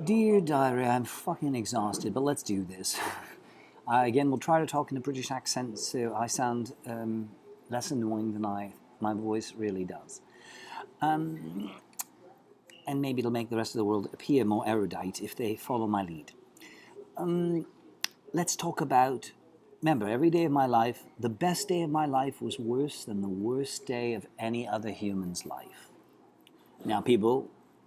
Dear diary, I'm fucking exhausted, but let's do this. Again, we'll try to talk in a British accent so I sound less annoying than my voice really does. And maybe it'll make the rest of the world appear more erudite if they follow my lead. Let's talk about, remember, every day of my life, the best day of my life was worse than the worst day of any other human's life. Now,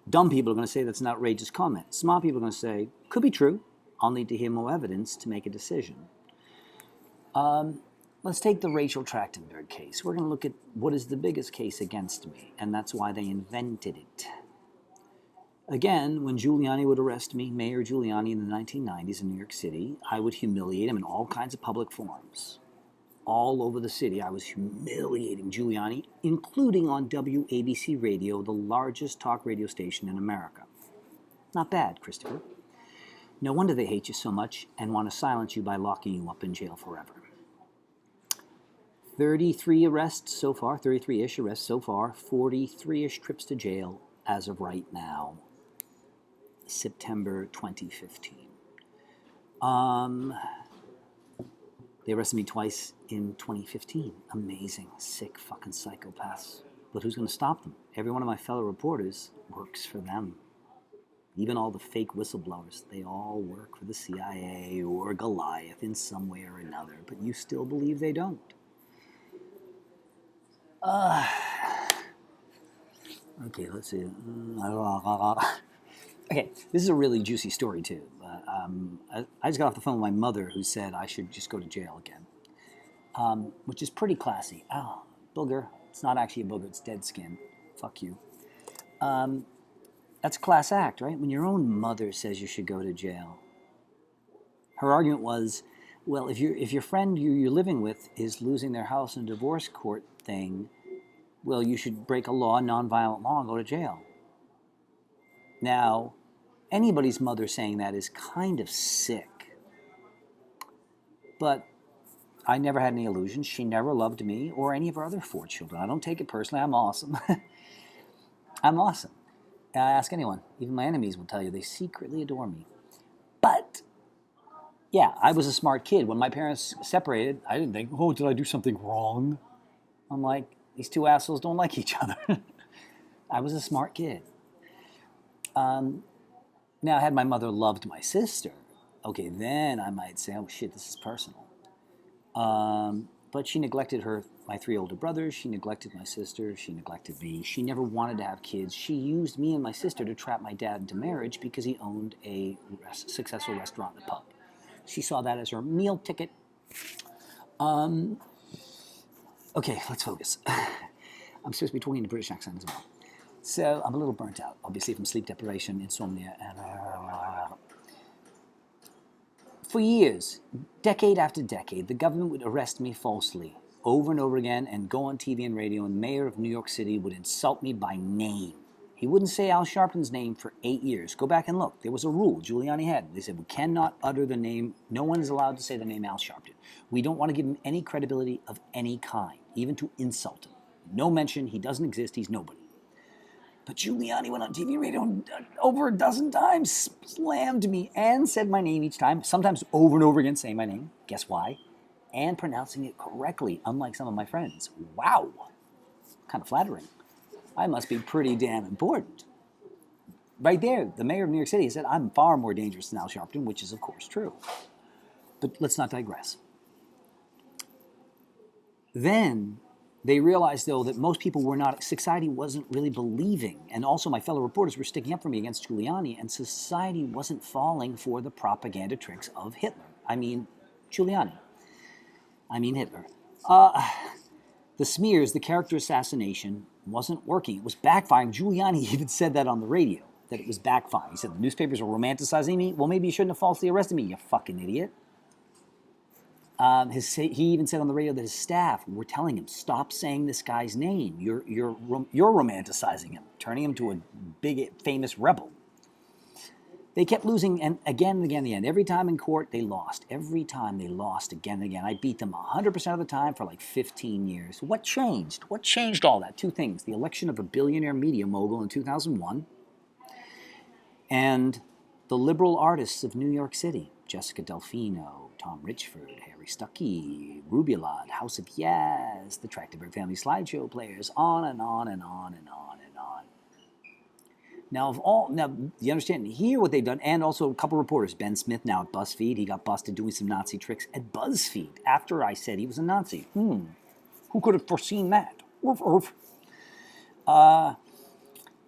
dumb people are going to say that's an outrageous comment. Smart people are going to say, could be true. I'll need to hear more evidence to make a decision. Let's take the Rachel Trachtenberg case. We're going to look at what is the biggest case against me, and that's why they invented it. Again, when Giuliani would arrest me, Mayor Giuliani in the 1990s in New York City, I would humiliate him in all kinds of public forums. All over the city, I was humiliating Giuliani, including on WABC Radio, the largest talk radio station in America. Not bad, Christopher. No wonder they hate you so much and want to silence you by locking you up in jail forever. 33 arrests so far, 33-ish arrests so far, 43-ish trips to jail as of right now, September 2015. They arrested me twice in 2015. Amazing, sick fucking psychopaths. But who's going to stop them? Every one of my fellow reporters works for them. Even all the fake whistleblowers, they all work for the CIA or Goliath in some way or another. But you still believe they don't. Okay, let's see. Okay, this is a really juicy story too. I just got off the phone with my mother who said I should just go to jail again, which is pretty classy. Oh, booger. It's not actually a booger, it's dead skin. Fuck you. That's a class act, right? When your own mother says you should go to jail. Her argument was, well, if your friend you're living with is losing their house in a divorce court thing, well, you should break a law, nonviolent law, and go to jail. Now, anybody's mother saying that is kind of sick. But I never had any illusions. She never loved me or any of her other 4 children. I don't take it personally. I'm awesome. I'm awesome. I ask anyone. Even my enemies will tell you they secretly adore me. But, yeah, I was a smart kid. When my parents separated, I didn't think, oh, did I do something wrong? I'm like, these two assholes don't like each other. I was a smart kid. Now, had my mother loved my sister, okay, then I might say, oh shit, this is personal. But she neglected my 3 older brothers, she neglected my sister, she neglected me. She never wanted to have kids. She used me and my sister to trap my dad into marriage because he owned a successful restaurant and a pub. She saw that as her meal ticket. Okay, let's focus. I'm supposed to be talking in a British accent as well. So I'm a little burnt out, obviously, from sleep deprivation, insomnia, and for years, decade after decade, the government would arrest me falsely over and over again and go on TV and radio, and the mayor of New York City would insult me by name. He wouldn't say Al Sharpton's name for 8 years. Go back and look. There was a rule Giuliani had. They said, we cannot utter the name. No one is allowed to say the name Al Sharpton. We don't want to give him any credibility of any kind, even to insult him. No mention. He doesn't exist. He's nobody. But Giuliani went on TV and radio over a dozen times, slammed me, and said my name each time, sometimes over and over again saying my name. Guess why? And pronouncing it correctly, unlike some of my friends. Wow. Kind of flattering. I must be pretty damn important. Right there, the mayor of New York City said I'm far more dangerous than Al Sharpton, which is, of course, true. But let's not digress. Then they realized, though, that most people were not, society wasn't really believing, and also my fellow reporters were sticking up for me against Giuliani, and society wasn't falling for the propaganda tricks of Hitler. I mean, Giuliani. I mean, Hitler. The smears, the character assassination, wasn't working. It was backfiring. Giuliani even said that on the radio, that it was backfiring. He said the newspapers were romanticizing me. Well, maybe you shouldn't have falsely arrested me, you fucking idiot. He even said on the radio that his staff were telling him, stop saying this guy's name. You're romanticizing him, turning him to a big, famous rebel. They kept losing, and again and again and again. Every time in court, they lost. Every time they lost again and again. I beat them 100% of the time for like 15 years. What changed? What changed all that? 2 things. The election of a billionaire media mogul in 2001, and The liberal artists of New York City, Jessica Delfino, Tom Richford, Harry Stuckey, Rubulad, House of Yes, the Trachtenberg Family Slideshow players, on and on and on and on and on. Now, you understand here what they've done, and also a couple reporters. Ben Smith now at BuzzFeed, he got busted doing some Nazi tricks at BuzzFeed after I said he was a Nazi. Who could have foreseen that? Oof, oof.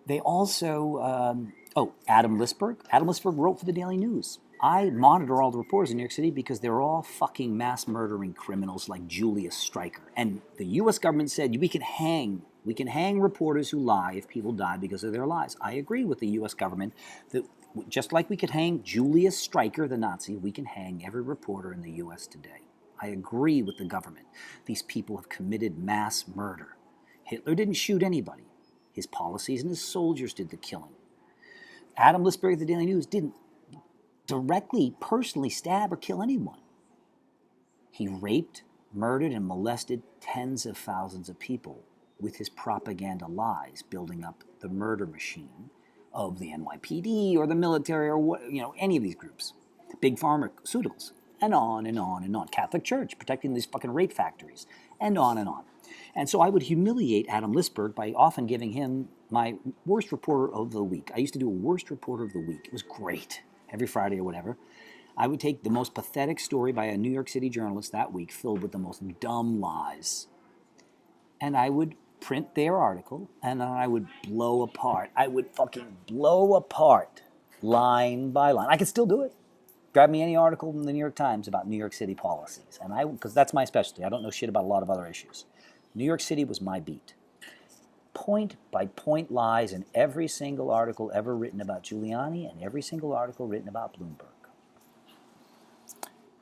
They also, Adam Lisberg. Adam Lisberg wrote for the Daily News. I monitor all the reporters in New York City because they're all fucking mass murdering criminals like Julius Streicher. And the U.S. government said we can hang reporters who lie if people die because of their lies. I agree with the U.S. government that just like we could hang Julius Streicher, the Nazi, we can hang every reporter in the U.S. today. I agree with the government. These people have committed mass murder. Hitler didn't shoot anybody. His policies and his soldiers did the killing. Adam Lisberg of the Daily News didn't directly, personally stab or kill anyone. He raped, murdered, and molested tens of thousands of people with his propaganda lies, building up the murder machine of the NYPD or the military or any of these groups. Big pharmaceuticals, and on and on and on. Catholic Church protecting these fucking rape factories, and on and on. And so I would humiliate Adam Lisberg by often giving him my worst reporter of the week. I used to do a worst reporter of the week. It was great. Every Friday or whatever. I would take the most pathetic story by a New York City journalist that week filled with the most dumb lies. And I would print their article and then I would blow apart. I would fucking blow apart line by line. I could still do it. Grab me any article in the New York Times about New York City policies. And because that's my specialty. I don't know shit about a lot of other issues. New York City was my beat. Point by point lies in every single article ever written about Giuliani and every single article written about Bloomberg.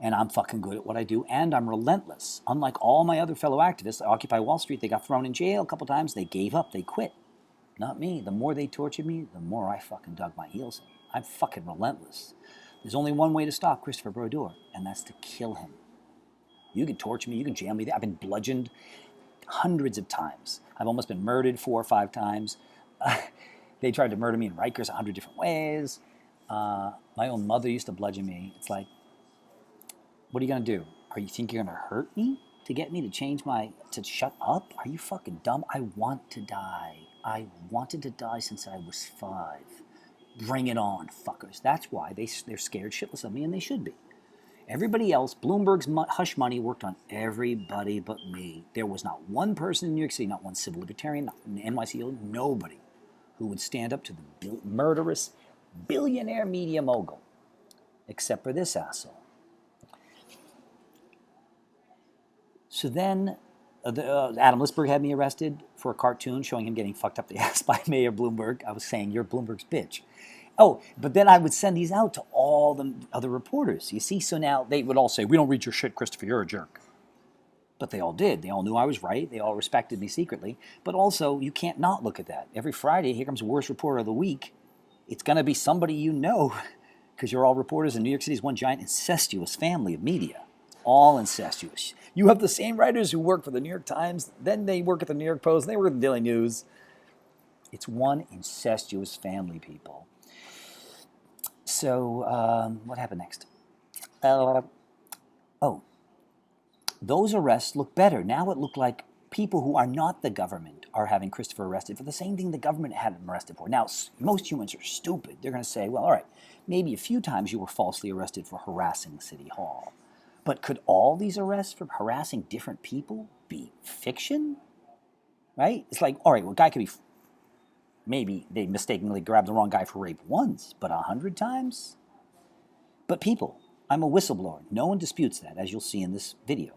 And I'm fucking good at what I do, and I'm relentless. Unlike all my other fellow activists, Occupy Wall Street, they got thrown in jail a couple times, they gave up, they quit. Not me. The more they tortured me, the more I fucking dug my heels in. I'm fucking relentless. There's only one way to stop Christopher Brodeur, and that's to kill him. You can torture me, you can jail me. I've been bludgeoned hundreds of times. I've almost been murdered 4 or 5 times. They tried to murder me in Rikers 100 different ways. My own mother used to bludgeon me. It's like, what are you going to do? You think you're going to hurt me to get me to shut up? Are you fucking dumb? I want to die. I wanted to die since I was 5. Bring it on, fuckers. That's why they're scared shitless of me, and they should be. Everybody else, Bloomberg's hush money worked on everybody but me. There was not one person in New York City, not one civil libertarian, not an NYCO, nobody who would stand up to the murderous billionaire media mogul, except for this asshole. So then Adam Lisberg had me arrested for a cartoon showing him getting fucked up the ass by Mayor Bloomberg. I was saying, you're Bloomberg's bitch. Oh, but then I would send these out to all the other reporters. You see, so now they would all say, we don't read your shit, Christopher, you're a jerk. But they all did. They all knew I was right. They all respected me secretly. But also, you can't not look at that. Every Friday, here comes Worst Reporter of the Week. It's going to be somebody you know, because you're all reporters, and New York City is one giant incestuous family of media. All incestuous. You have the same writers who work for the New York Times, then they work at the New York Post, and they work at the Daily News. It's one incestuous family, people. So, what happened next? Those arrests look better. Now it looked like people who are not the government are having Christopher arrested for the same thing the government had him arrested for. Now, most humans are stupid. They're going to say, well, all right, maybe a few times you were falsely arrested for harassing City Hall. But could all these arrests for harassing different people be fiction? Right? It's like, all right, well, a guy could be... Maybe they mistakenly grabbed the wrong guy for rape once, but 100 times? But people, I'm a whistleblower. No one disputes that, as you'll see in this video.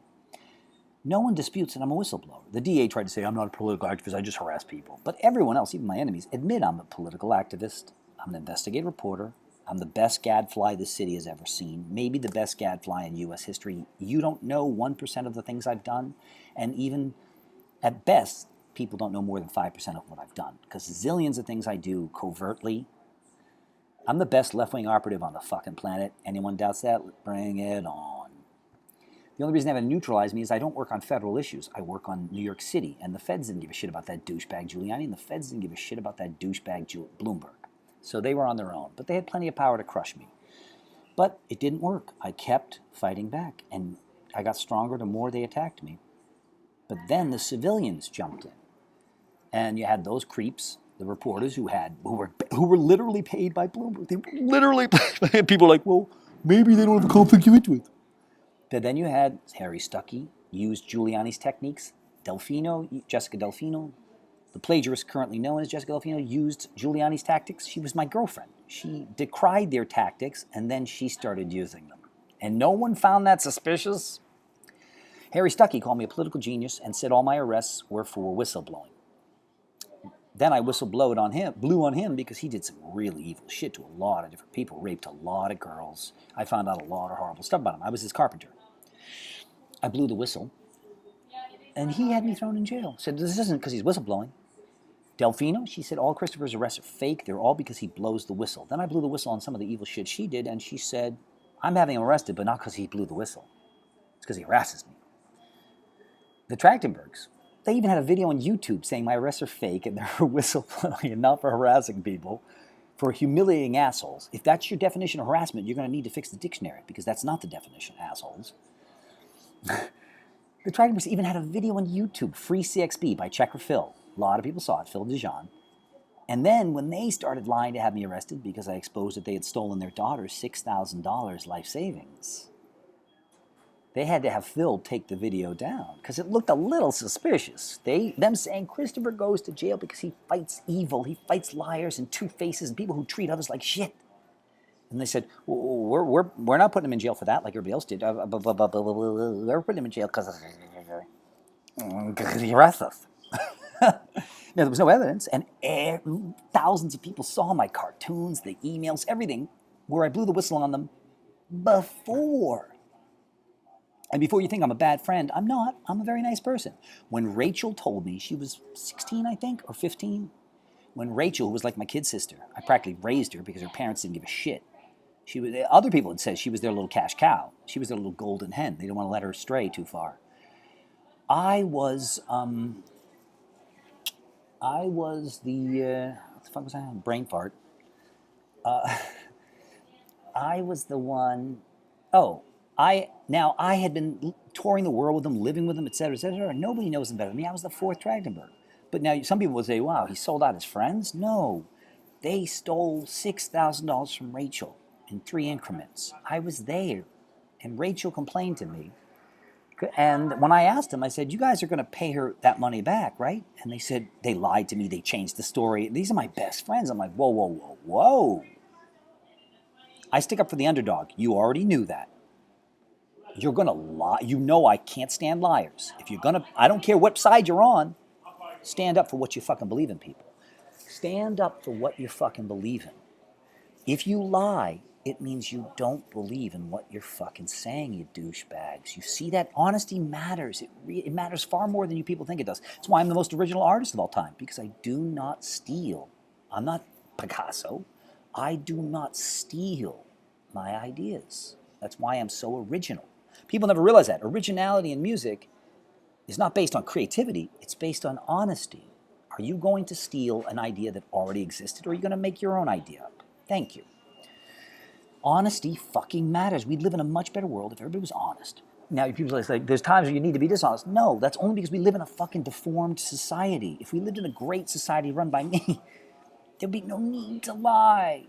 No one disputes that I'm a whistleblower. The DA tried to say I'm not a political activist, I just harass people. But everyone else, even my enemies, admit I'm a political activist. I'm an investigative reporter. I'm the best gadfly this city has ever seen. Maybe the best gadfly in U.S. history. You don't know 1% of the things I've done. And even at best, people don't know more than 5% of what I've done. Because zillions of things I do covertly. I'm the best left-wing operative on the fucking planet. Anyone doubts that? Bring it on. The only reason they haven't neutralized me is I don't work on federal issues. I work on New York City. And the feds didn't give a shit about that douchebag Giuliani. And the feds didn't give a shit about that douchebag Bloomberg. So they were on their own, but they had plenty of power to crush me. But it didn't work. I kept fighting back, and I got stronger the more they attacked me. But then the civilians jumped in, and you had those creeps, the reporters who were literally paid by Bloomberg. They were literally paid. People were like, well, maybe they don't have a conflict of interest. But then you had Harry Stuckey used Giuliani's techniques. Jessica Delfino, the plagiarist currently known as Jessica Delfino, used Giuliani's tactics. She was my girlfriend. She decried their tactics, and then she started using them. And no one found that suspicious. Harry Stuckey called me a political genius and said all my arrests were for whistleblowing. Then I blew on him because he did some really evil shit to a lot of different people, raped a lot of girls. I found out a lot of horrible stuff about him. I was his carpenter. I blew the whistle, and he had me thrown in jail. Said, this isn't because he's whistleblowing. Delfino, she said, all Christopher's arrests are fake. They're all because he blows the whistle. Then I blew the whistle on some of the evil shit she did, and she said, I'm having him arrested, but not because he blew the whistle. It's because he harasses me. The Trachtenbergs, they even had a video on YouTube saying my arrests are fake and they're whistleblowing and not for harassing people, for humiliating assholes. If that's your definition of harassment, you're going to need to fix the dictionary, because that's not the definition, assholes. The Trachtenbergs even had a video on YouTube, Free CXB by Checker Phil. A lot of people saw it, Phil Dijon. And then when they started lying to have me arrested because I exposed that they had stolen their daughter's $6,000 life savings, they had to have Phil take the video down because it looked a little suspicious. Them saying Christopher goes to jail because he fights evil, he fights liars and two-faces and people who treat others like shit. And they said, we're not putting him in jail for that like everybody else did. We're putting him in jail because he harassed us. Now, there was no evidence, and thousands of people saw my cartoons, the emails, everything, where I blew the whistle on them before. And before you think I'm a bad friend, I'm not. I'm a very nice person. When Rachel told me, she was 16, I think, or 15, when Rachel, who was like my kid sister, I practically raised her because her parents didn't give a shit. Other people had said she was their little cash cow. She was their little golden hen. They didn't want to let her stray too far. I was the, what the fuck was I on? Brain fart. I was the one, I had been touring the world with them, living with them, etc., etc. Nobody knows them better than me. I was the fourth Trachtenberg. But now some people would say, wow, he sold out his friends. No, they stole $6,000 from Rachel in 3 increments. I was there, and Rachel complained to me. And when I asked them, I said, you guys are going to pay her that money back, right? And they said, they lied to me. They changed the story. These are my best friends. I'm like, whoa, whoa, whoa, whoa. I stick up for the underdog. You already knew that. You're going to lie. You know I can't stand liars. If you're going to, I don't care what side you're on, stand up for what you fucking believe in, people. Stand up for what you fucking believe in. If you lie, it means you don't believe in what you're fucking saying, you douchebags. You see that? Honesty matters. It matters far more than you people think it does. That's why I'm the most original artist of all time, because I do not steal. I'm not Picasso. I do not steal my ideas. That's why I'm so original. People never realize that. Originality in music is not based on creativity. It's based on honesty. Are you going to steal an idea that already existed, or are you going to make your own idea up? Thank you. Honesty fucking matters. We'd live in a much better world if everybody was honest. Now, people say, there's times where you need to be dishonest. No, that's only because we live in a fucking deformed society. If we lived in a great society run by me, there'd be no need to lie.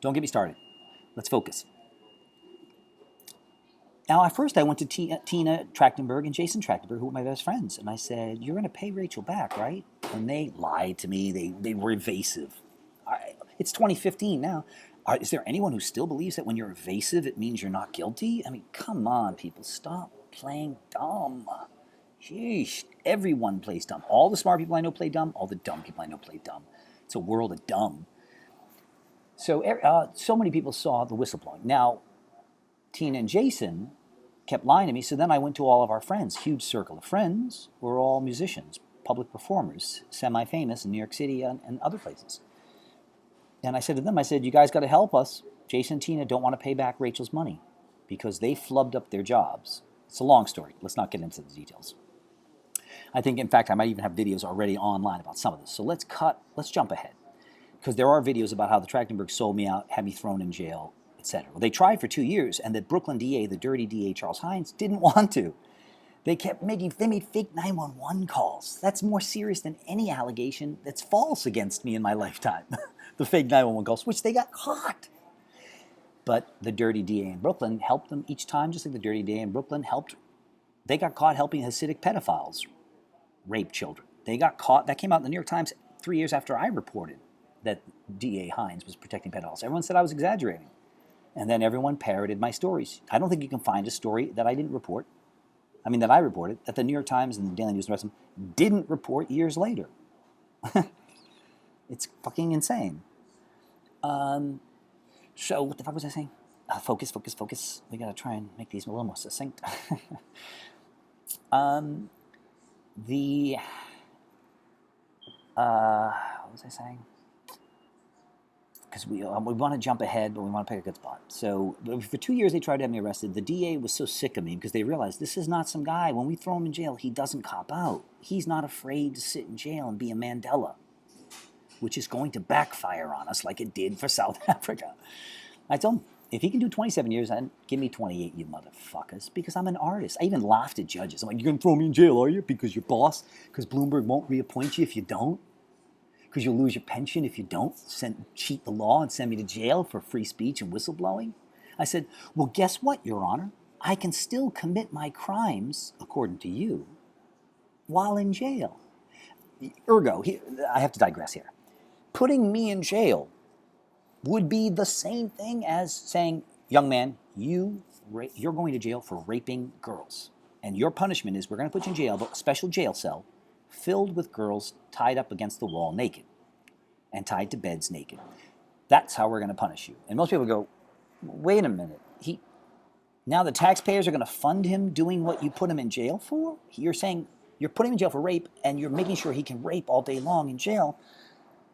Don't get me started. Let's focus. Now, at first I went to Tina Trachtenberg and Jason Trachtenberg, who were my best friends, and I said, you're going to pay Rachel back, right? And they lied to me. They were evasive. It's 2015 now. Is there anyone who still believes that when you're evasive, it means you're not guilty? I mean, come on, people. Stop playing dumb. Sheesh. Everyone plays dumb. All the smart people I know play dumb. All the dumb people I know play dumb. It's a world of dumb. So, so many people saw the whistleblowing. Now, Tina and Jason kept lying to me, so then I went to all of our friends. Huge circle of friends. We're all musicians, public performers, semi-famous in New York City and other places. And I said to them, you guys got to help us. Jason and Tina don't want to pay back Rachel's money because they flubbed up their jobs. It's a long story. Let's not get into the details. I think, in fact, I might even have videos already online about some of this. So let's jump ahead. because there are videos about how the Trachtenbergs sold me out, had me thrown in jail, etc. Well, they tried for 2 years, and the Brooklyn DA, the dirty DA Charles Hines, didn't want to. They made fake 911 calls. That's more serious than any allegation that's false against me in my lifetime. The fake 911 calls, which they got caught. But the dirty DA in Brooklyn helped them each time, just like the dirty DA in Brooklyn helped. They got caught helping Hasidic pedophiles rape children. They got caught. That came out in the New York Times 3 years after I reported that DA Hines was protecting pedophiles. Everyone said I was exaggerating. And then everyone parroted my stories. I don't think you can find a story that I didn't report. I mean, that I reported, that the New York Times and the Daily News and the rest of them didn't report years later. It's fucking insane. So, what the fuck was I saying? Focus. We gotta try and make these a little more succinct. What was I saying? Because we want to jump ahead, but we want to pick a good spot. So for 2 years, they tried to have me arrested. The DA was so sick of me because they realized this is not some guy. When we throw him in jail, he doesn't cop out. He's not afraid to sit in jail and be a Mandela, which is going to backfire on us like it did for South Africa. I told him, if he can do 27 years, then give me 28, you motherfuckers, because I'm an artist. I even laughed at judges. I'm like, you're going to throw me in jail, are you? Because your boss, because Bloomberg won't reappoint you if you don't? Because you'll lose your pension if you don't cheat the law and send me to jail for free speech and whistleblowing? I said, well, guess what, Your Honor? I can still commit my crimes, according to you, while in jail. Ergo, I have to digress here. Putting me in jail would be the same thing as saying, young man, you're going to jail for raping girls. And your punishment is we're going to put you in jail, but a special jail cell filled with girls tied up against the wall naked and tied to beds naked. That's how we're going to punish you. And most people go, wait a minute. Now the taxpayers are going to fund him doing what you put him in jail for? You're saying you're putting him in jail for rape and you're making sure he can rape all day long in jail.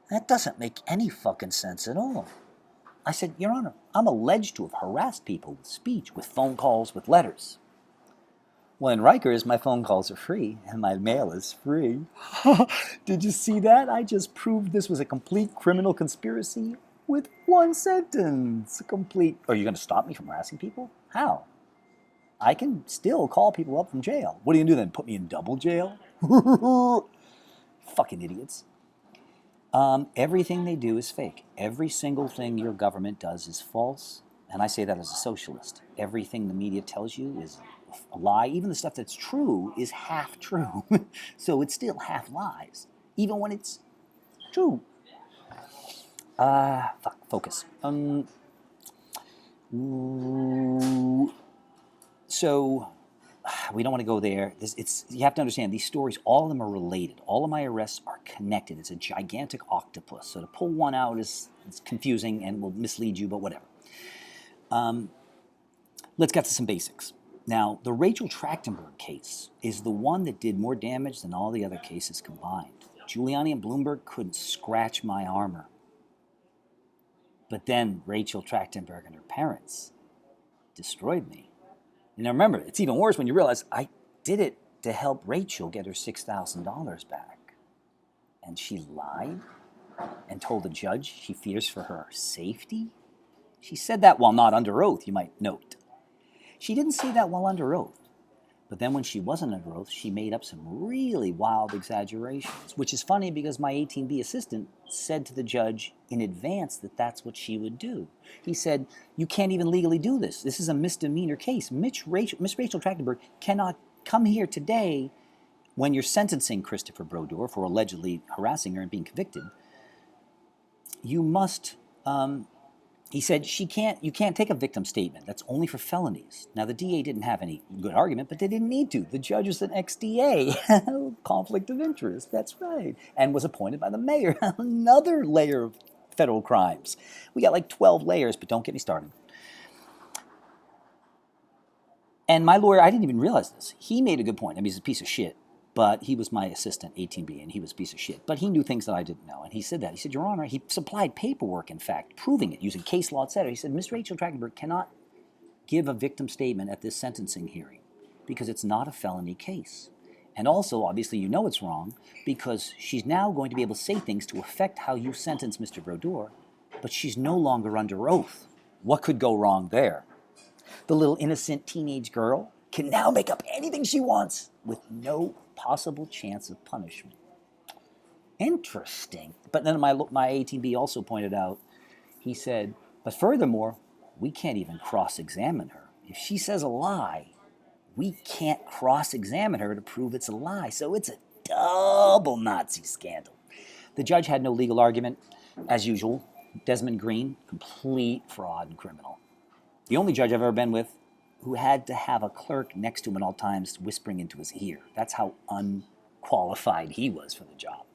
That doesn't make any fucking sense at all. I said, Your Honor, I'm alleged to have harassed people with speech, with phone calls, with letters. Well, in Rikers, my phone calls are free and my mail is free. Did you see that? I just proved this was a complete criminal conspiracy with one sentence. Are you going to stop me from harassing people? How? I can still call people up from jail. What are you going to do then? Put me in double jail? Fucking idiots. Everything they do is fake. Every single thing your government does is false. And I say that as a socialist. Everything the media tells you is a lie. Even the stuff that's true is half true. So it's still half lies, even when it's true. Focus. So we don't want to go there. You have to understand, these stories, all of them are related. All of my arrests are connected. It's a gigantic octopus. So to pull one out it's confusing and will mislead you, but whatever. Let's get to some basics. Now, the Rachel Trachtenberg case is the one that did more damage than all the other cases combined. Giuliani and Bloomberg couldn't scratch my armor. But then Rachel Trachtenberg and her parents destroyed me. And now remember, it's even worse when you realize I did it to help Rachel get her $6,000 back. And she lied and told the judge she fears for her safety. She said that while not under oath, you might note. She didn't say that while under oath. But then when she wasn't under oath, she made up some really wild exaggerations, which is funny because my 18B assistant said to the judge in advance that that's what she would do. He said, you can't even legally do this. This is a misdemeanor case. Miss Rachel Trachtenberg cannot come here today when you're sentencing Christopher Brodeur for allegedly harassing her and being convicted. You must... He said, you can't take a victim statement. That's only for felonies. Now, the DA didn't have any good argument, but they didn't need to. The judge is an ex-DA. Conflict of interest, that's right. And was appointed by the mayor. Another layer of federal crimes. We got like 12 layers, but don't get me started. And my lawyer, I didn't even realize this. He made a good point. I mean, he's a piece of shit. But he was my assistant, 18B, and he was a piece of shit. But he knew things that I didn't know, and he said that. He said, Your Honor, he supplied paperwork, in fact, proving it, using case law, etc. He said, Miss Rachel Trachtenberg cannot give a victim statement at this sentencing hearing because it's not a felony case. And also, obviously, you know it's wrong because she's now going to be able to say things to affect how you sentence Mr. Brodeur, but she's no longer under oath. What could go wrong there? The little innocent teenage girl can now make up anything she wants with no possible chance of punishment. Interesting. But then my 18B also pointed out, he said, but furthermore, we can't even cross-examine her. If she says a lie, we can't cross-examine her to prove it's a lie. So it's a double Nazi scandal. The judge had no legal argument. As usual, Desmond Green, complete fraud and criminal. The only judge I've ever been with who had to have a clerk next to him at all times whispering into his ear. That's how unqualified he was for the job.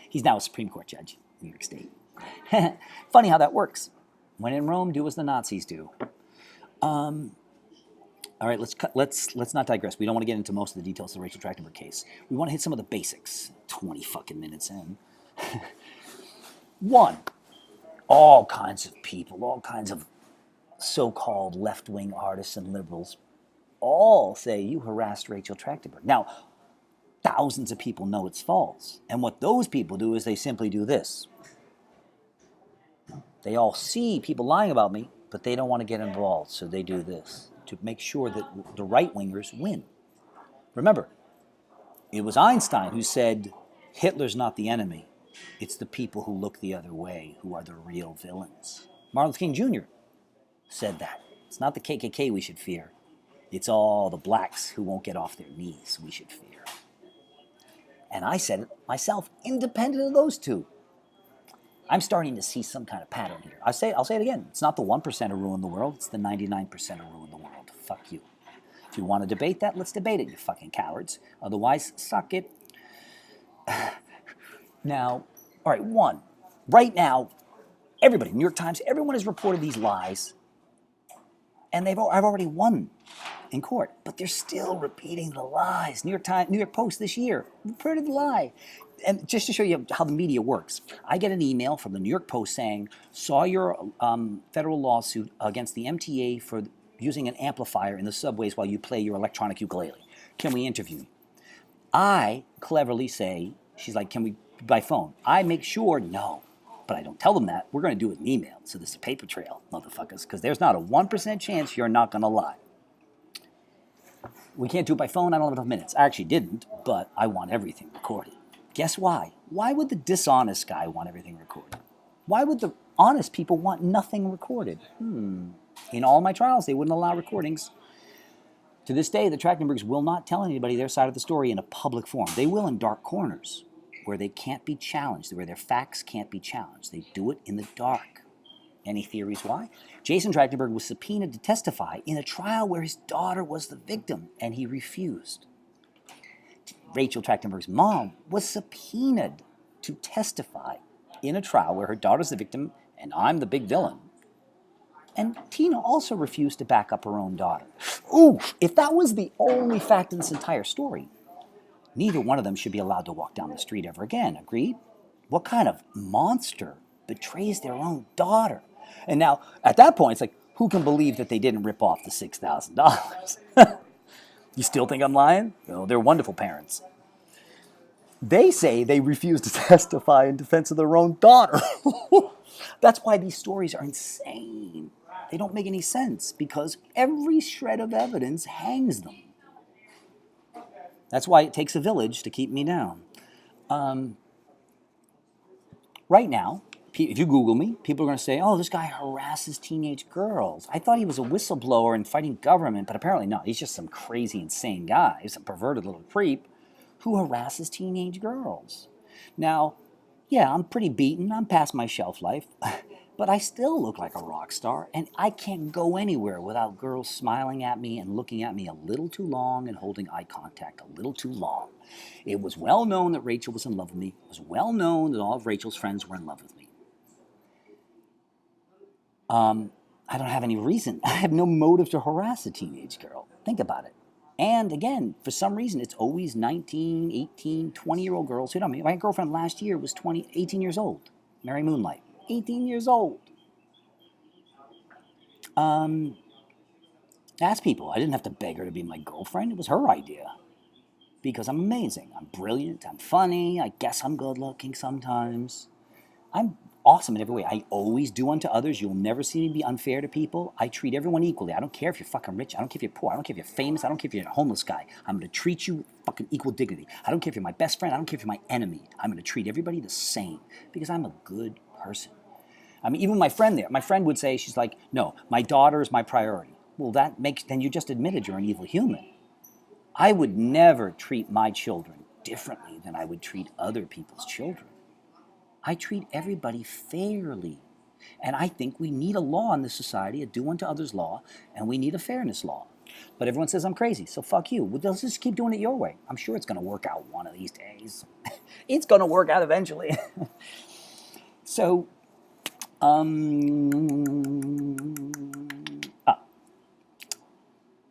He's now a Supreme Court judge in New York State. Funny how that works. When in Rome, do as the Nazis do. All right, let's not digress. We don't want to get into most of the details of the Rachel Trachtenberg case. We want to hit some of the basics. 20 fucking minutes in. One, all kinds of people, all kinds of so-called left-wing artists and liberals all say you harassed Rachel Trachtenberg. Now, thousands of people know it's false. And what those people do is they simply do this. They all see people lying about me, but they don't want to get involved, so they do this to make sure that the right-wingers win. Remember, it was Einstein who said, Hitler's not the enemy. It's the people who look the other way who are the real villains. Martin Luther King Jr. said that. It's not the KKK we should fear. It's all the blacks who won't get off their knees we should fear. And I said it myself, independent of those two. I'm starting to see some kind of pattern here. I'll say it again. It's not the 1% who ruin the world. It's the 99% who ruin the world. Fuck you. If you want to debate that, let's debate it, you fucking cowards. Otherwise, suck it. Now, all right, one. Right now, everybody, New York Times, everyone has reported these lies. And I've already won in court. But they're still repeating the lies. New York Post this year reported the lie. And just to show you how the media works, I get an email from the New York Post saying, saw your federal lawsuit against the MTA for using an amplifier in the subways while you play your electronic ukulele. Can we interview you? I cleverly say, she's like, can we, by phone? I make sure, no. But I don't tell them that. We're going to do it in email. So this is a paper trail, motherfuckers, because there's not a 1% chance you're not going to lie. We can't do it by phone. I don't have enough minutes. I actually didn't, but I want everything recorded. Guess why? Why would the dishonest guy want everything recorded? Why would the honest people want nothing recorded? In all my trials, they wouldn't allow recordings. To this day, the Trachtenbergs will not tell anybody their side of the story in a public forum. They will in dark corners where they can't be challenged, where their facts can't be challenged. They do it in the dark. Any theories why? Jason Trachtenberg was subpoenaed to testify in a trial where his daughter was the victim, and he refused. Rachel Trachtenberg's mom was subpoenaed to testify in a trial where her daughter's the victim and I'm the big villain. And Tina also refused to back up her own daughter. Ooh, if that was the only fact in this entire story, neither one of them should be allowed to walk down the street ever again, agreed? What kind of monster betrays their own daughter? And now, at that point, it's like, who can believe that they didn't rip off the $6,000? You still think I'm lying? No, they're wonderful parents. They say they refuse to testify in defense of their own daughter. That's why these stories are insane. They don't make any sense because every shred of evidence hangs them. That's why it takes a village to keep me down. Right now, if you Google me, people are going to say, oh, this guy harasses teenage girls. I thought he was a whistleblower and fighting government, but apparently not. He's just some crazy, insane guy. He's a perverted little creep who harasses teenage girls. Now, yeah, I'm pretty beaten. I'm past my shelf life. But I still look like a rock star, and I can't go anywhere without girls smiling at me and looking at me a little too long and holding eye contact a little too long. It was well known that Rachel was in love with me. It was well known that all of Rachel's friends were in love with me. I don't have any reason. I have no motive to harass a teenage girl. Think about it. And again, for some reason, it's always 19, 18, 20-year-old girls who don't mean. My girlfriend last year was 18 years old. Mary Moonlight. 18 years old. Ask people. I didn't have to beg her to be my girlfriend. It was her idea. because I'm amazing. I'm brilliant. I'm funny. I guess I'm good looking sometimes. I'm awesome in every way. I always do unto others. You'll never see me be unfair to people. I treat everyone equally. I don't care if you're fucking rich. I don't care if you're poor. I don't care if you're famous. I don't care if you're a homeless guy. I'm going to treat you fucking equal dignity. I don't care if you're my best friend. I don't care if you're my enemy. I'm going to treat everybody the same because I'm a good person. I mean, even my friend there, my friend would say, she's like, no, my daughter is my priority. Well, then you just admitted you're an evil human. I would never treat my children differently than I would treat other people's children. I treat everybody fairly. And I think we need a law in this society, a do unto others law, and we need a fairness law. But everyone says I'm crazy, so fuck you. Well, let's just keep doing it your way. I'm sure it's going to work out one of these days. It's going to work out eventually. So,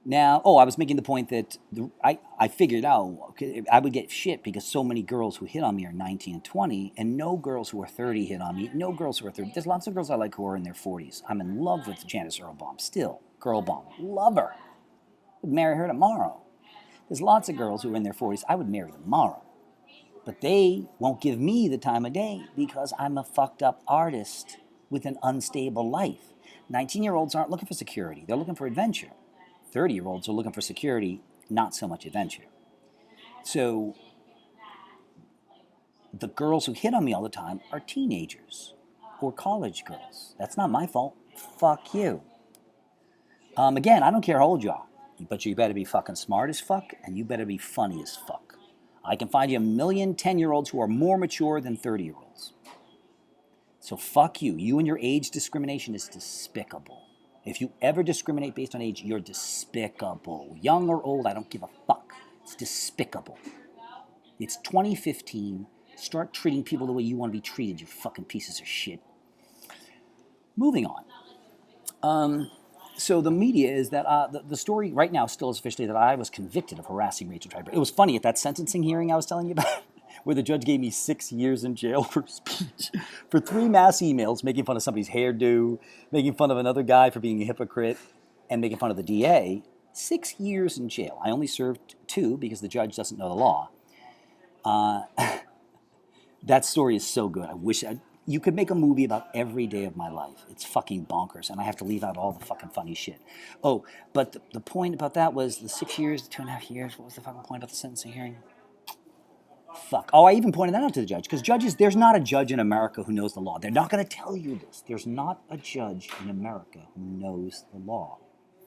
now, I was making the point that I figured out I would get shit because so many girls who hit on me are 19 and 20, and no girls who are 30 hit on me. No girls who are 30. There's lots of girls I like who are in their 40s. I'm in love with Janice Earl Bomb still. Girl bomb. Love her. Would marry her tomorrow. There's lots of girls who are in their 40s I would marry tomorrow. But they won't give me the time of day because I'm a fucked up artist with an unstable life. 19-year-olds aren't looking for security. They're looking for adventure. 30-year-olds are looking for security, not so much adventure. So the girls who hit on me all the time are teenagers or college girls. That's not my fault. Fuck you. Again, I don't care how old you are, but you better be fucking smart as fuck, and you better be funny as fuck. I can find you a million 10-year-olds who are more mature than 30-year-olds. So fuck you. You and your age discrimination is despicable. If you ever discriminate based on age, you're despicable. Young or old, I don't give a fuck. It's despicable. It's 2015. Start treating people the way you want to be treated, you fucking pieces of shit. Moving on. So the media is that the story right now still is officially that I was convicted of harassing Rachel Trachtenberg. It was funny at that sentencing hearing I was telling you about, where the judge gave me 6 years in jail for speech, for 3 mass emails making fun of somebody's hairdo, making fun of another guy for being a hypocrite, and making fun of the DA. 6 years in jail. I only served 2 because the judge doesn't know the law. That story is so good. I wish you could make a movie about every day of my life. It's fucking bonkers, and I have to leave out all the fucking funny shit. Oh, but the point about that was the 6 years, 2.5 years. What was the fucking point about the sentencing hearing? Fuck. Oh, I even pointed that out to the judge, because judges, there's not a judge in America who knows the law. They're not going to tell you this. There's not a judge in America who knows the law.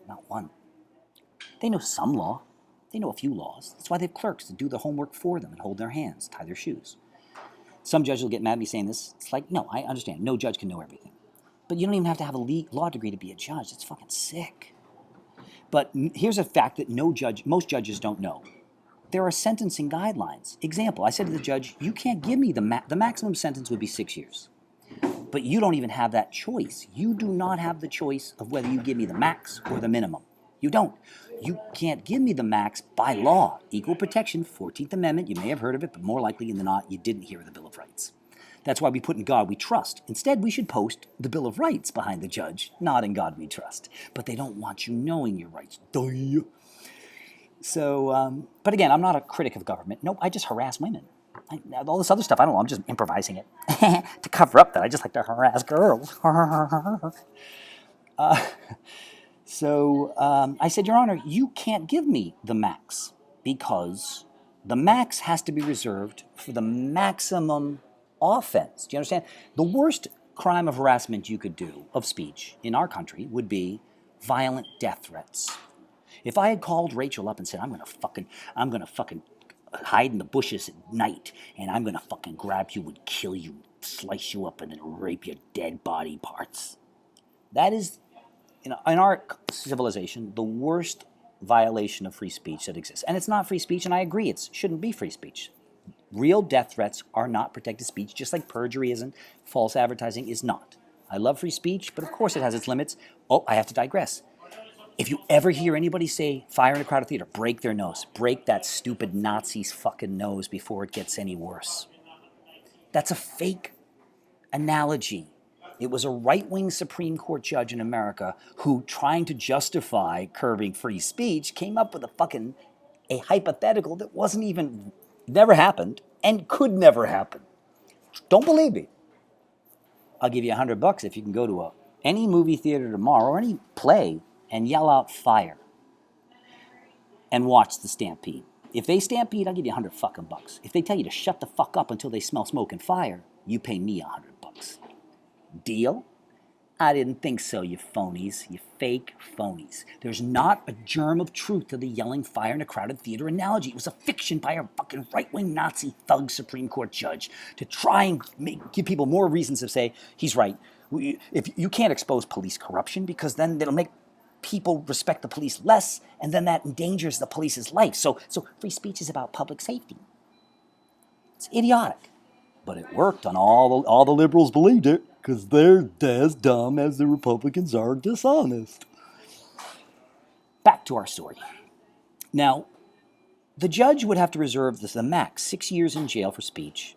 Not one. They know some law. They know a few laws. That's why they have clerks to do the homework for them and hold their hands, tie their shoes. Some judges will get mad at me saying this. It's like, no, I understand. No judge can know everything. But you don't even have to have a law degree to be a judge. It's fucking sick. But here's a fact that most judges don't know. There are sentencing guidelines. Example, I said to the judge, you can't give me the maximum sentence would be 6 years. But you don't even have that choice. You do not have the choice of whether you give me the max or the minimum. You don't. You can't give me the max by law. Equal protection, 14th Amendment, you may have heard of it, but more likely than not, you didn't hear the Bill of Rights. That's why we put in God we trust. Instead, we should post the Bill of Rights behind the judge, not in God we trust. But they don't want you knowing your rights. Duh. So, but again, I'm not a critic of government. Nope, I just harass women. All this other stuff, I don't know, I'm just improvising it to cover up that I just like to harass girls. So I said, Your Honor, you can't give me the max because the max has to be reserved for the maximum offense. Do you understand? The worst crime of harassment you could do of speech in our country would be violent death threats. If I had called Rachel up and said, I'm gonna fucking hide in the bushes at night, and I'm gonna fucking grab you and kill you, slice you up, and then rape your dead body parts. That is, in our civilization, the worst violation of free speech that exists. And it's not free speech, and I agree, it shouldn't be free speech. Real death threats are not protected speech, just like perjury isn't, false advertising is not. I love free speech, but of course it has its limits. Oh, I have to digress. If you ever hear anybody say, fire in a crowded theater, break their nose. Break that stupid Nazi's fucking nose before it gets any worse. That's a fake analogy. It was a right-wing Supreme Court judge in America who, trying to justify curbing free speech, came up with a fucking a hypothetical that never happened and could never happen. Don't believe me? I'll give you $100 if you can go to any movie theater tomorrow or any play and yell out fire and watch the stampede. If they stampede, I'll give you $100 If they tell you to shut the fuck up until they smell smoke and fire, you pay me $100. Deal? I didn't think so, you phonies, you fake phonies. There's not a germ of truth to the yelling fire in a crowded theater analogy. It was a fiction by a fucking right-wing Nazi thug Supreme Court judge to try and give people more reasons to say, he's right. If you can't expose police corruption because then it'll make people respect the police less, and then that endangers the police's life. So free speech is about public safety. It's idiotic. But it worked on all the liberals believed it because they're as dumb as the Republicans are dishonest. Back to our story. Now, the judge would have to reserve the max 6 years in jail for speech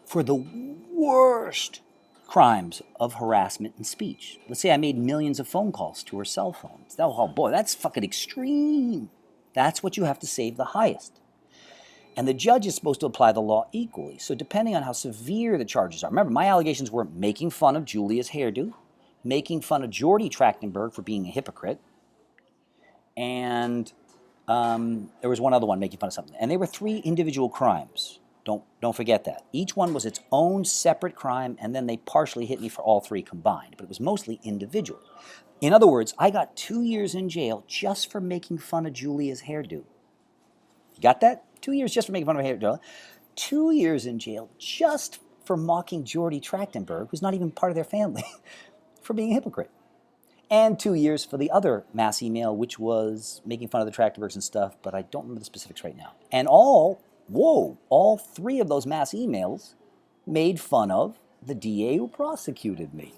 for the worst crimes of harassment and speech. Let's say I made millions of phone calls to her cell phones. Oh boy, that's fucking extreme. That's what you have to save the highest. And the judge is supposed to apply the law equally. So depending on how severe the charges are. Remember, my allegations were making fun of Julia's hairdo, making fun of Jordy Trachtenberg for being a hypocrite, and there was one other one, making fun of something. And they were 3 individual crimes. Don't forget that. Each one was its own separate crime, and then they partially hit me for all 3 combined. But it was mostly individual. In other words, I got 2 years in jail just for making fun of Julia's hairdo. You got that? 2 years just for making fun of her hairdo. 2 years in jail just for mocking Jordy Trachtenberg, who's not even part of their family, for being a hypocrite. And 2 years for the other mass email, which was making fun of the Trachtenbergs and stuff, but I don't remember the specifics right now. And all 3 of those mass emails made fun of the DA who prosecuted me.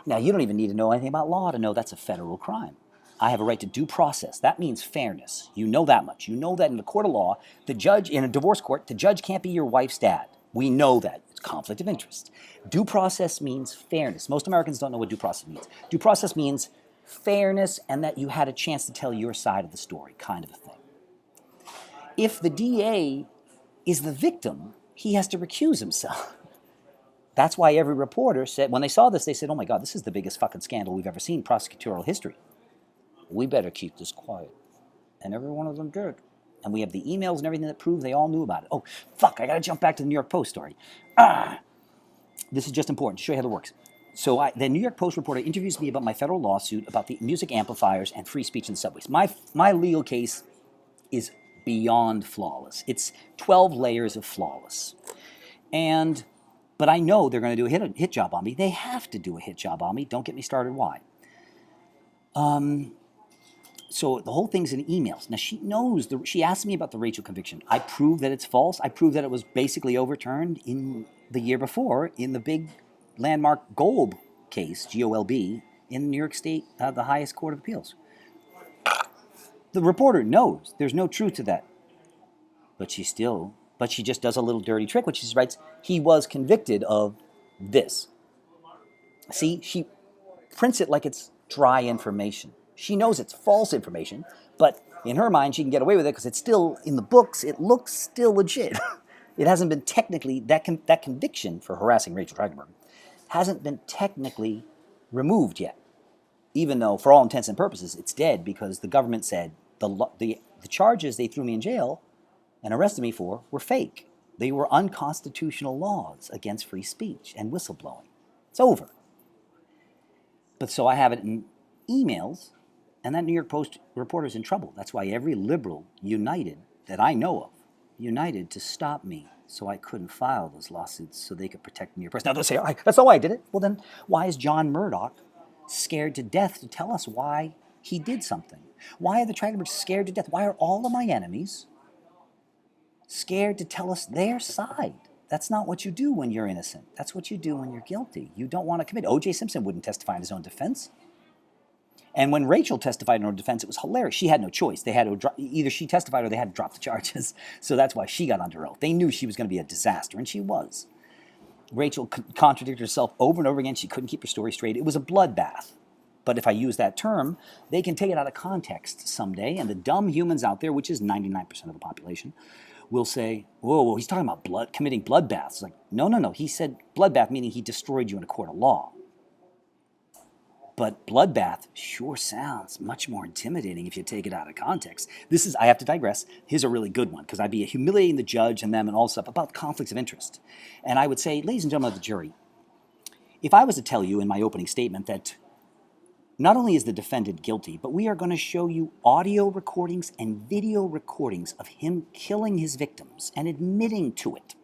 Now, you don't even need to know anything about law to know that's a federal crime. I have a right to due process. That means fairness. You know that much. You know that in the court of law, the judge, in a divorce court, the judge can't be your wife's dad. We know that. It's conflict of interest. Due process means fairness. Most Americans don't know what due process means. Due process means fairness and that you had a chance to tell your side of the story, kind of a thing. If the DA is the victim, he has to recuse himself. That's why every reporter said, when they saw this, they said, oh my God, this is the biggest fucking scandal we've ever seen in prosecutorial history. We better keep this quiet. And every one of them did. And we have the emails and everything that prove they all knew about it. Oh, fuck, I gotta jump back to the New York Post story. This is just important to show you how it works. So the New York Post reporter interviews me about my federal lawsuit about the music amplifiers and free speech in the subways. My legal case is beyond flawless. It's 12 layers of flawless. But I know they're going to do a hit job on me. They have to do a hit job on me. Don't get me started why. So the whole thing's in emails. Now she knows, she asked me about the Rachel conviction. I proved that it's false. I proved that it was basically overturned in the year before in the big landmark Golb case, Golb, in New York State, the highest court of appeals. The reporter knows there's no truth to that. But she just does a little dirty trick, which she writes, he was convicted of this. See, she prints it like it's dry information. She knows it's false information, but in her mind, she can get away with it because it's still in the books. It looks still legit. It hasn't been technically, that conviction for harassing Rachel Trachtenberg hasn't been technically removed yet, even though for all intents and purposes, it's dead because the government said the charges they threw me in jail and arrested me for were fake. They were unconstitutional laws against free speech and whistleblowing. It's over. But so I have it in emails, and that New York Post reporter's in trouble. That's why every liberal united, that I know of, united to stop me so I couldn't file those lawsuits so they could protect New York Press. Now they'll say, that's not why I did it. Well then, why is John Murdoch scared to death to tell us why he did something? Why are the Trachtenbergs scared to death? Why are all of my enemies scared to tell us their side? That's not what you do when you're innocent. That's what you do when you're guilty. You don't want to commit. O.J. Simpson wouldn't testify in his own defense. And when Rachel testified in her defense, it was hilarious. She had no choice. They had to either she testified or they had to drop the charges. So that's why she got under oath. They knew she was going to be a disaster, and she was. Rachel contradicted herself over and over again. She couldn't keep her story straight. It was a bloodbath. But if I use that term, they can take it out of context someday, and the dumb humans out there, which is 99% of the population, will say, whoa, he's talking about committing bloodbaths. It's like, no. He said bloodbath, meaning he destroyed you in a court of law. But bloodbath sure sounds much more intimidating if you take it out of context. I have to digress. Here's a really good one, because I'd be humiliating the judge and them and all stuff about conflicts of interest. And I would say, ladies and gentlemen of the jury, if I was to tell you in my opening statement that not only is the defendant guilty, but we are going to show you audio recordings and video recordings of him killing his victims and admitting to it.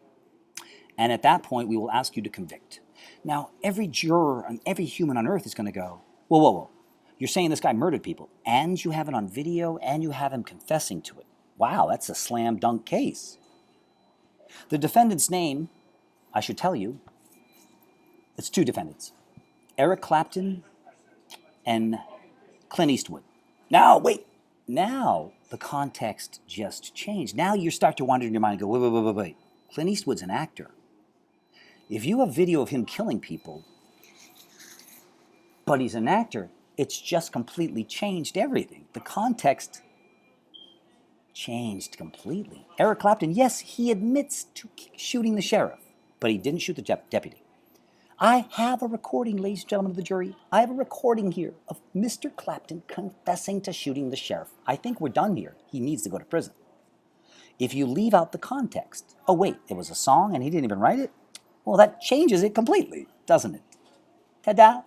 And at that point, we will ask you to convict. Now, every juror and every human on earth is going to go, whoa. You're saying this guy murdered people, and you have it on video, and you have him confessing to it. Wow, that's a slam dunk case. The defendant's name, I should tell you, it's two defendants, Eric Clapton and Clint Eastwood. Now, wait. Now, the context just changed. Now you start to wonder in your mind and go, wait. Clint Eastwood's an actor. If you have video of him killing people, but he's an actor, it's just completely changed everything. The context changed completely. Eric Clapton, yes, he admits to shooting the sheriff, but he didn't shoot the deputy. I have a recording, ladies and gentlemen of the jury. I have a recording here of Mr. Clapton confessing to shooting the sheriff. I think we're done here. He needs to go to prison. If you leave out the context, oh wait, it was a song and he didn't even write it? Well, that changes it completely, doesn't it? Ta-da!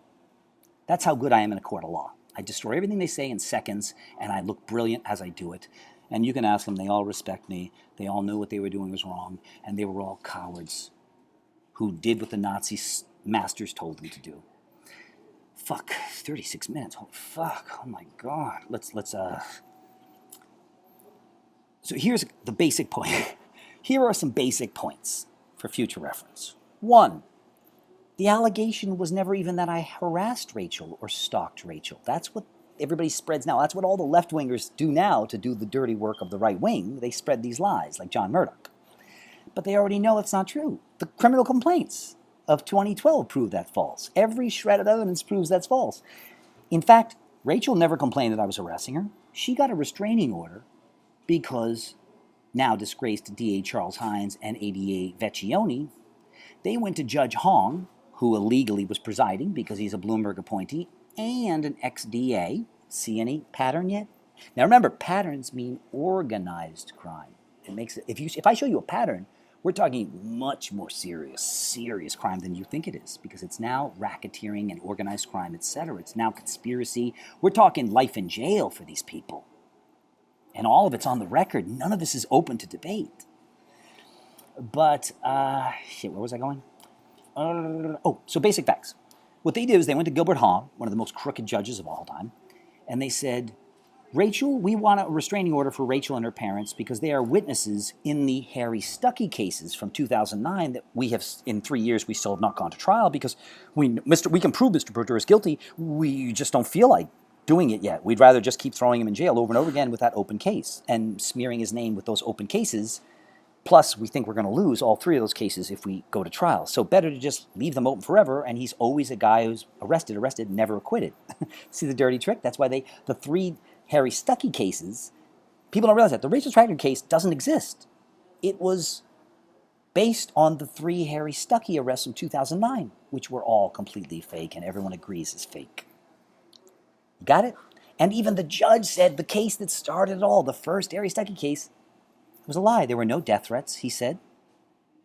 That's how good I am in a court of law. I destroy everything they say in seconds, and I look brilliant as I do it. And you can ask them, they all respect me. They all knew what they were doing was wrong, and they were all cowards who did what the Nazi masters told them to do. Fuck, 36 minutes. Holy fuck, oh my God. So here's the basic point. Here are some basic points for future reference. 1, the allegation was never even that I harassed Rachel or stalked Rachel. That's what everybody spreads now. That's what all the left-wingers do now to do the dirty work of the right wing. They spread these lies, like John Murdoch. But they already know it's not true. The criminal complaints of 2012 prove that false. Every shred of evidence proves that's false. In fact, Rachel never complained that I was harassing her. She got a restraining order because now disgraced DA Charles Hines and ADA Vecchione, they went to Judge Hong, who illegally was presiding because he's a Bloomberg appointee, and an ex-DA. See any pattern yet? Now remember, patterns mean organized crime. It makes it, if I show you a pattern, we're talking much more serious crime than you think it is, because it's now racketeering and organized crime, etc. It's now conspiracy. We're talking life in jail for these people. And all of it's on the record. None of this is open to debate. But, where was I going? So basic facts. What they did is they went to Gilbert Hong, one of the most crooked judges of all time, and they said, Rachel, we want a restraining order for Rachel and her parents because they are witnesses in the Harry Stuckey cases from 2009 that we have, in 3 years, we still have not gone to trial because we can prove Mr. Berger is guilty. We just don't feel like doing it yet. We'd rather just keep throwing him in jail over and over again with that open case and smearing his name with those open cases. Plus, we think we're going to lose all 3 of those cases if we go to trial. So better to just leave them open forever, and he's always a guy who's arrested, never acquitted. See the dirty trick? That's why the 3 Harry Stuckey cases, people don't realize that. The Rachel Trachtenberg case doesn't exist. It was based on the 3 Harry Stuckey arrests in 2009, which were all completely fake, and everyone agrees is fake. Got it? And even the judge said the case that started it all, the first Harry Stuckey case, was a lie. There were no death threats, he said,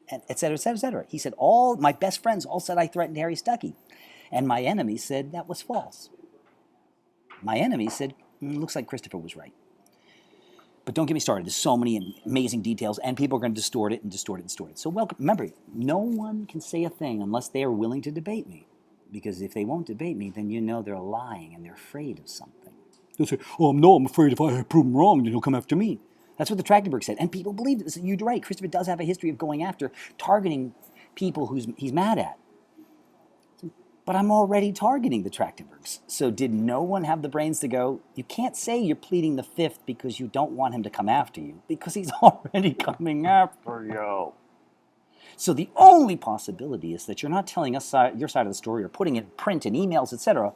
and et cetera, et cetera, et cetera. He said, all my best friends all said I threatened Harry Stuckey. And my enemies said that was false. My enemies said, looks like Christopher was right. But don't get me started. There's so many amazing details, and people are going to distort it and distort it and distort it. So remember, no one can say a thing unless they are willing to debate me. Because if they won't debate me, then you know they're lying and they're afraid of something. They'll say, oh, no, I'm afraid if I prove them wrong, then he'll come after me. That's what the Trachtenberg said. And people believe it. You're right. Christopher does have a history of going after, targeting people he's mad at. But I'm already targeting the Trachtenbergs. So did no one have the brains to go, you can't say you're pleading the 5th because you don't want him to come after you, because he's already coming after you. So the only possibility is that you're not telling us your side of the story or putting it in print and emails, etc.,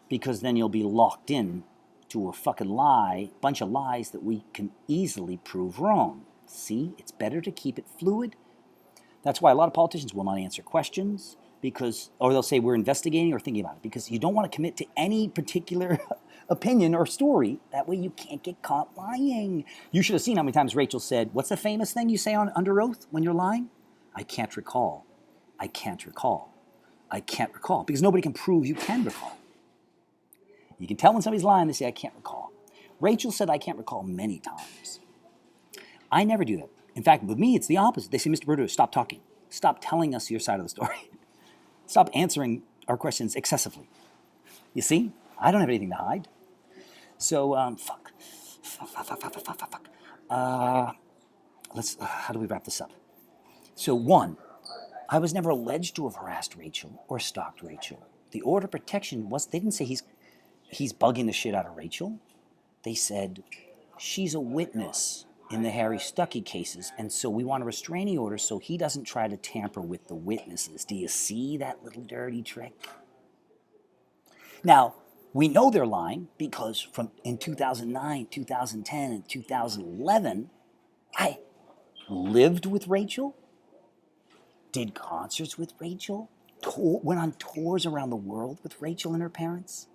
because then you'll be locked in to a fucking lie, bunch of lies that we can easily prove wrong. See, it's better to keep it fluid. That's why a lot of politicians will not answer questions because, or they'll say we're investigating or thinking about it because you don't want to commit to any particular opinion or story. That way you can't get caught lying. You should have seen how many times Rachel said, what's the famous thing you say on under oath when you're lying? I can't recall. I can't recall. I can't recall. Because nobody can prove you can recall. You can tell when somebody's lying, they say, I can't recall. Rachel said, I can't recall many times. I never do that. In fact, with me, it's the opposite. They say, Mr. Bruder, stop talking. Stop telling us your side of the story. Stop answering our questions excessively. You see, I don't have anything to hide. So, fuck. How do we wrap this up? So, one, I was never alleged to have harassed Rachel or stalked Rachel. The order of protection they didn't say he's bugging the shit out of Rachel. They said she's a witness in the Harry Stuckey cases, and so we want a restraining order so he doesn't try to tamper with the witnesses. Do you see that little dirty trick? Now, we know they're lying because in 2009, 2010, and 2011, I lived with Rachel, did concerts with Rachel, went on tours around the world with Rachel and her parents.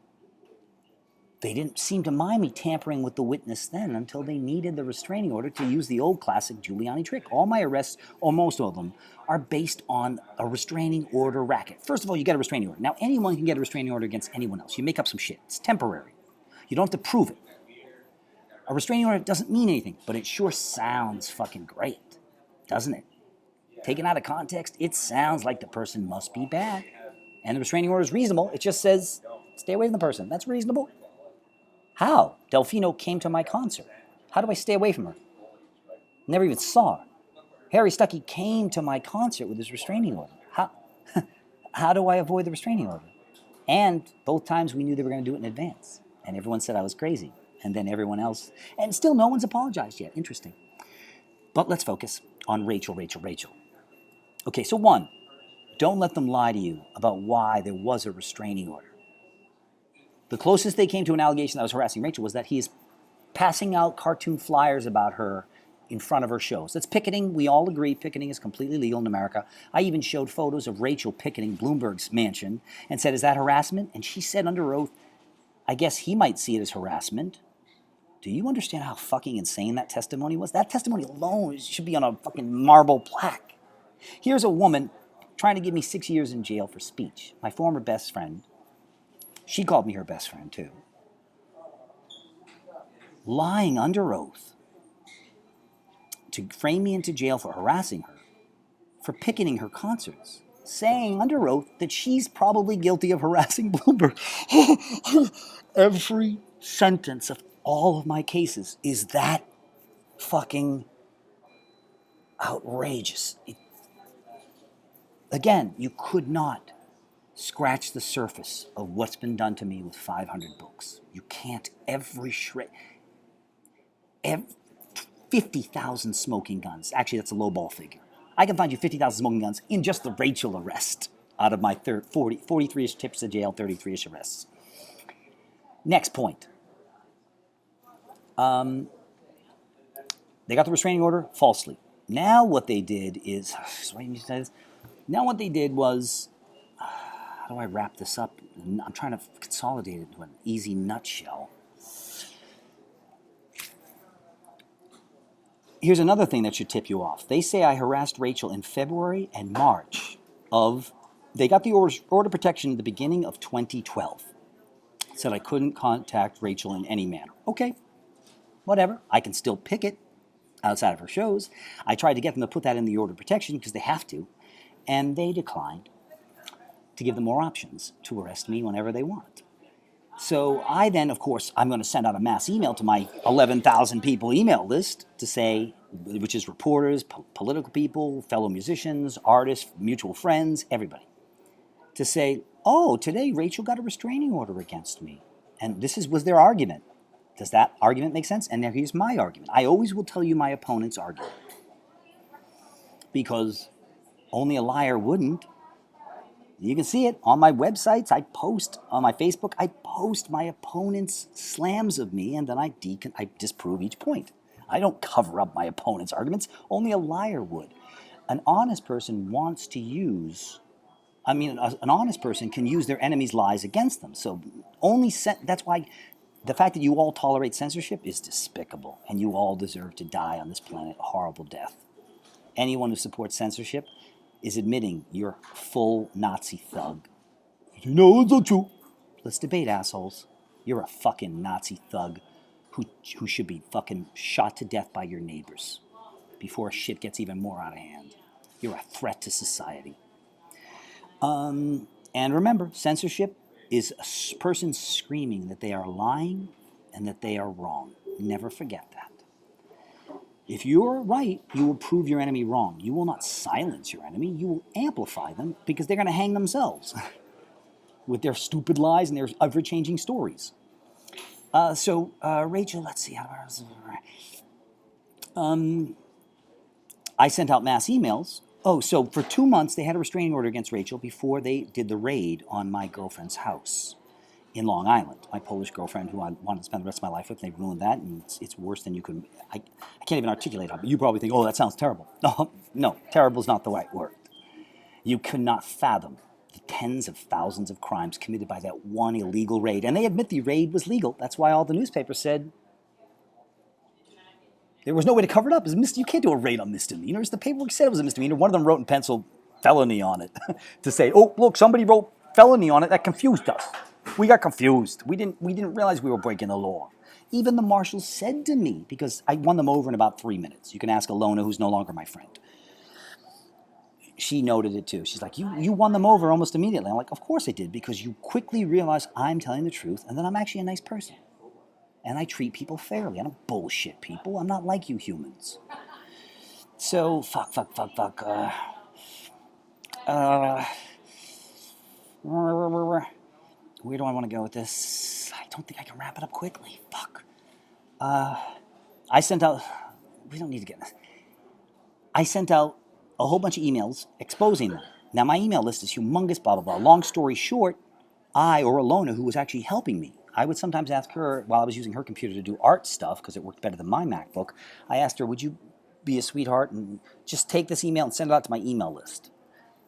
They didn't seem to mind me tampering with the witness then until they needed the restraining order to use the old classic Giuliani trick. All my arrests, or most of them, are based on a restraining order racket. First of all, you get a restraining order. Now, anyone can get a restraining order against anyone else. You make up some shit. It's temporary. You don't have to prove it. A restraining order doesn't mean anything, but it sure sounds fucking great, doesn't it? Taken out of context, it sounds like the person must be bad. And the restraining order is reasonable. It just says, stay away from the person. That's reasonable. How? Delfino came to my concert. How do I stay away from her? Never even saw her. Harry Stuckey came to my concert with his restraining order. How do I avoid the restraining order? And both times we knew they were going to do it in advance. And everyone said I was crazy. And then everyone else. And still no one's apologized yet. Interesting. But let's focus on Rachel. Okay, so one, don't let them lie to you about why there was a restraining order. The closest they came to an allegation that I was harassing Rachel was that he is passing out cartoon flyers about her in front of her shows. That's picketing. We all agree picketing is completely legal in America. I even showed photos of Rachel picketing Bloomberg's mansion and said, is that harassment? And she said under oath, I guess he might see it as harassment. Do you understand how fucking insane that testimony was? That testimony alone should be on a fucking marble plaque. Here's a woman trying to give me 6 years in jail for speech. My former best friend. She called me her best friend, too. Lying under oath to frame me into jail for harassing her, for picketing her concerts, saying under oath that she's probably guilty of harassing Bloomberg. Every sentence of all of my cases is that fucking outrageous. Again, you could not scratch the surface of what's been done to me with 500 books. You can't. Every shred. 50,000 smoking guns. Actually, that's a lowball figure. I can find you 50,000 smoking guns in just the Rachel arrest out of my 43-ish trips to jail, 33-ish arrests. Next point. They got the restraining order falsely. Now what they did is, now what they did was, how do I wrap this up? I'm trying to consolidate it into an easy nutshell. Here's another thing that should tip you off. They say I harassed Rachel in February and March of, they got the order of protection at the beginning of 2012. Said I couldn't contact Rachel in any manner. Okay, whatever. I can still picket outside of her shows. I tried to get them to put that in the order of protection because they have to, and they declined to give them more options to arrest me whenever they want. So I then, of course, I'm going to send out a mass email to my 11,000 people email list to say, which is reporters, political people, fellow musicians, artists, mutual friends, everybody, to say, oh, today Rachel got a restraining order against me. And this was their argument. Does that argument make sense? And now here's my argument. I always will tell you my opponent's argument. Because only a liar wouldn't. You can see it on my websites. I post on my Facebook. I post my opponent's slams of me, and then I disprove each point. I don't cover up my opponent's arguments. Only a liar would. An honest person wants to use. An honest person can use their enemy's lies against them. So that's why the fact that you all tolerate censorship is despicable, and you all deserve to die on this planet a horrible death. Anyone who supports censorship is admitting you're full Nazi thug. No, it's not true. Let's debate, assholes. You're a fucking Nazi thug who should be fucking shot to death by your neighbors before shit gets even more out of hand. You're a threat to society. And remember, censorship is a person screaming that they are lying and that they are wrong. Never forget that. If you're right, you will prove your enemy wrong. You will not silence your enemy. You will amplify them because they're going to hang themselves with their stupid lies and their ever-changing stories. Rachel, let's see. I sent out mass emails. So for 2 months, they had a restraining order against Rachel before they did the raid on my girlfriend's house in Long Island. My Polish girlfriend, who I wanted to spend the rest of my life with, they ruined that, and it's worse than you could. I can't even articulate it, but you probably think, oh, that sounds terrible. No, terrible is not the right word. You could not fathom the tens of thousands of crimes committed by that one illegal raid, and they admit the raid was legal. That's why all the newspapers said there was no way to cover it up. You can't do a raid on misdemeanors. The paperwork said it was a misdemeanor. One of them wrote in pencil felony on it to say, oh, look, somebody wrote felony on it. That confused us. We got confused. We didn't realize we were breaking the law. Even the marshals said to me, because I won them over in about 3 minutes. You can ask Alona, who's no longer my friend. She noted it too. She's like, you won them over almost immediately. I'm like, of course I did, because you quickly realize I'm telling the truth and that I'm actually a nice person. And I treat people fairly. I don't bullshit people. I'm not like you humans. So, where do I want to go with this? I don't think I can wrap it up quickly. Fuck. I sent out... We don't need to get this. I sent out a whole bunch of emails exposing them. Now, my email list is humongous, blah, blah, blah. Long story short, I or Alona, who was actually helping me, I would sometimes ask her, while I was using her computer to do art stuff, because it worked better than my MacBook, I asked her, would you be a sweetheart and just take this email and send it out to my email list?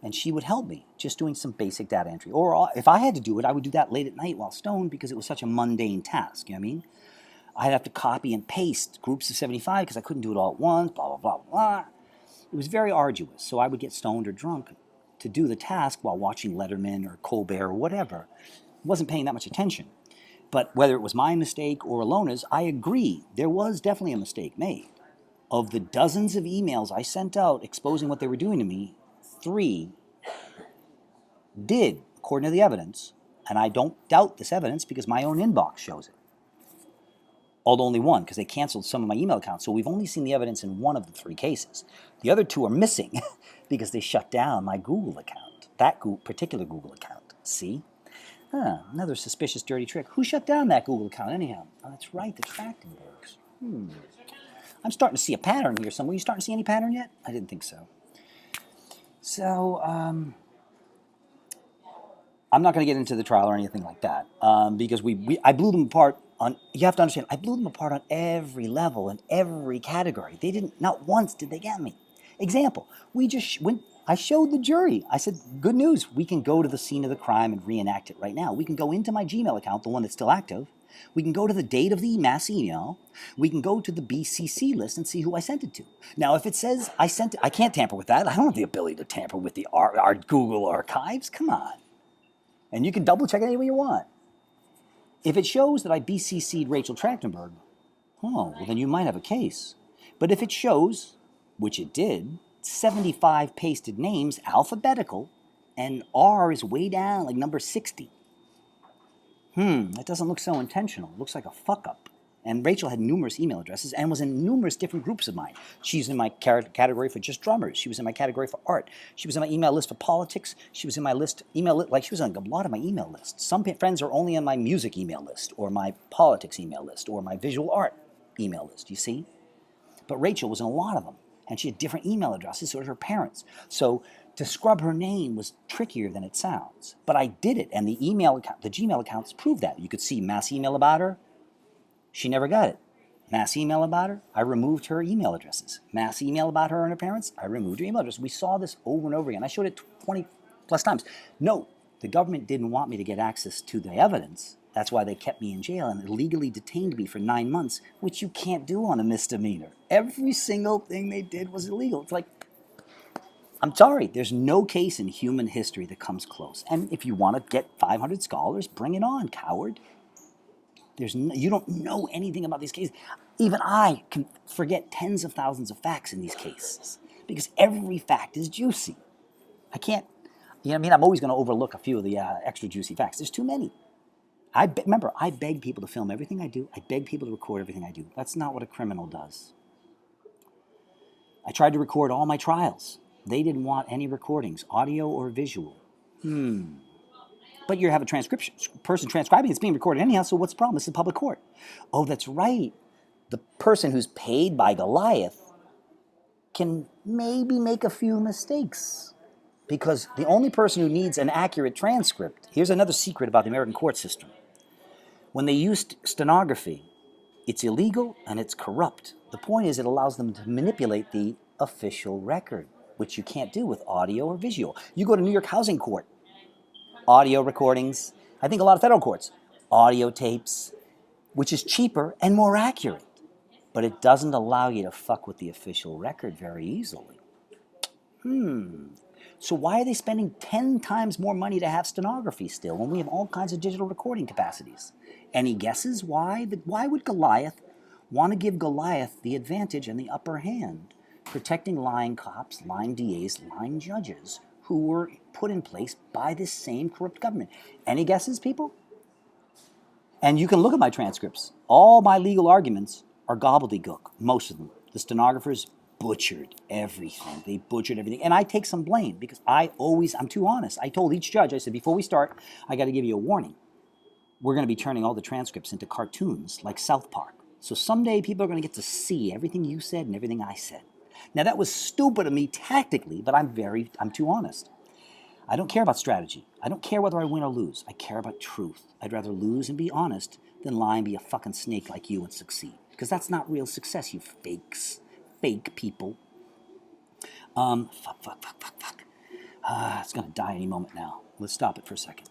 And she would help me, just doing some basic data entry. Or if I had to do it, I would do that late at night while stoned because it was such a mundane task, you know what I mean? I'd have to copy and paste groups of 75 because I couldn't do it all at once, blah, blah, blah, blah. It was very arduous, so I would get stoned or drunk to do the task while watching Letterman or Colbert or whatever. I wasn't paying that much attention. But whether it was my mistake or Alona's, I agree, there was definitely a mistake made. Of the dozens of emails I sent out exposing what they were doing to me, 3 did, according to the evidence, and I don't doubt this evidence because my own inbox shows it. Although only 1, because they canceled some of my email accounts, so we've only seen the evidence in 1 of the 3 cases. The other 2 are missing because they shut down my Google account, that particular Google account. See? Another suspicious, dirty trick. Who shut down that Google account anyhow? Oh, that's right, the Trachtenbergs. I'm starting to see a pattern here somewhere. You starting to see any pattern yet? I didn't think so. So, I'm not going to get into the trial or anything like that because I blew them apart on, you have to understand, I blew them apart on every level and every category. They didn't, not once did they get me. Example, I showed the jury. I said, good news, we can go to the scene of the crime and reenact it right now. We can go into my Gmail account, the one that's still active. We can go to the date of the mass email. We can go to the BCC list and see who I sent it to. Now, if it says I sent it, I can't tamper with that. I don't have the ability to tamper with our Google archives. Come on. And you can double check it any way you want. If it shows that I BCC'd Rachel Trachtenberg, well, then you might have a case. But if it shows, which it did, 75 pasted names, alphabetical, and R is way down, like number 60. That doesn't look so intentional. It looks like a fuck-up. And Rachel had numerous email addresses and was in numerous different groups of mine. She's in my category for just drummers. She was in my category for art. She was in my email list for politics. She was in my like she was on a lot of my email lists. Some friends are only on my music email list or my politics email list or my visual art email list, you see? But Rachel was in a lot of them. And she had different email addresses, so did her parents. So To scrub her name was trickier than it sounds. But I did it, and the Gmail accounts proved that. You could see mass email about her. She never got it. Mass email about her, I removed her email addresses. Mass email about her and her parents, I removed her email address. We saw this over and over again. I showed it 20 plus times. No, the government didn't want me to get access to the evidence. That's why they kept me in jail and illegally detained me for 9 months, which you can't do on a misdemeanor. Every single thing they did was illegal. It's like, I'm sorry, there's no case in human history that comes close. And if you want to get 500 scholars, bring it on, coward. You don't know anything about these cases. Even I can forget tens of thousands of facts in these cases because every fact is juicy. I can't, you know what I mean? I'm always going to overlook a few of the extra juicy facts. There's too many. Remember, I beg people to film everything I do. I beg people to record everything I do. That's not what a criminal does. I tried to record all my trials. They didn't want any recordings, audio or visual. But you have a transcription person transcribing, it's being recorded anyhow, so what's the problem? It's a public court. Oh, that's right. The person who's paid by Goliath can maybe make a few mistakes. Because the only person who needs an accurate transcript, here's another secret about the American court system. When they use stenography, it's illegal and it's corrupt. The point is it allows them to manipulate the official record, which you can't do with audio or visual. You go to New York Housing Court, audio recordings. I think a lot of federal courts, audio tapes, which is cheaper and more accurate. But it doesn't allow you to fuck with the official record very easily. So why are they spending 10 times more money to have stenography still when we have all kinds of digital recording capacities? Any guesses why? Why would Goliath want to give Goliath the advantage and the upper hand, protecting lying cops, lying DAs, lying judges, who were put in place by this same corrupt government? Any guesses, people? And you can look at my transcripts. All my legal arguments are gobbledygook, most of them. The stenographers butchered everything. They butchered everything. And I take some blame because I'm too honest. I told each judge, I said, before we start, I got to give you a warning. We're going to be turning all the transcripts into cartoons like South Park. So someday people are going to get to see everything you said and everything I said. Now that was stupid of me tactically, but I'm too honest. I don't care about strategy. I don't care whether I win or lose. I care about truth. I'd rather lose and be honest than lie and be a fucking snake like you and succeed. Because that's not real success, you fakes. Fake people. Fuck. It's gonna die any moment now. Let's stop it for a second.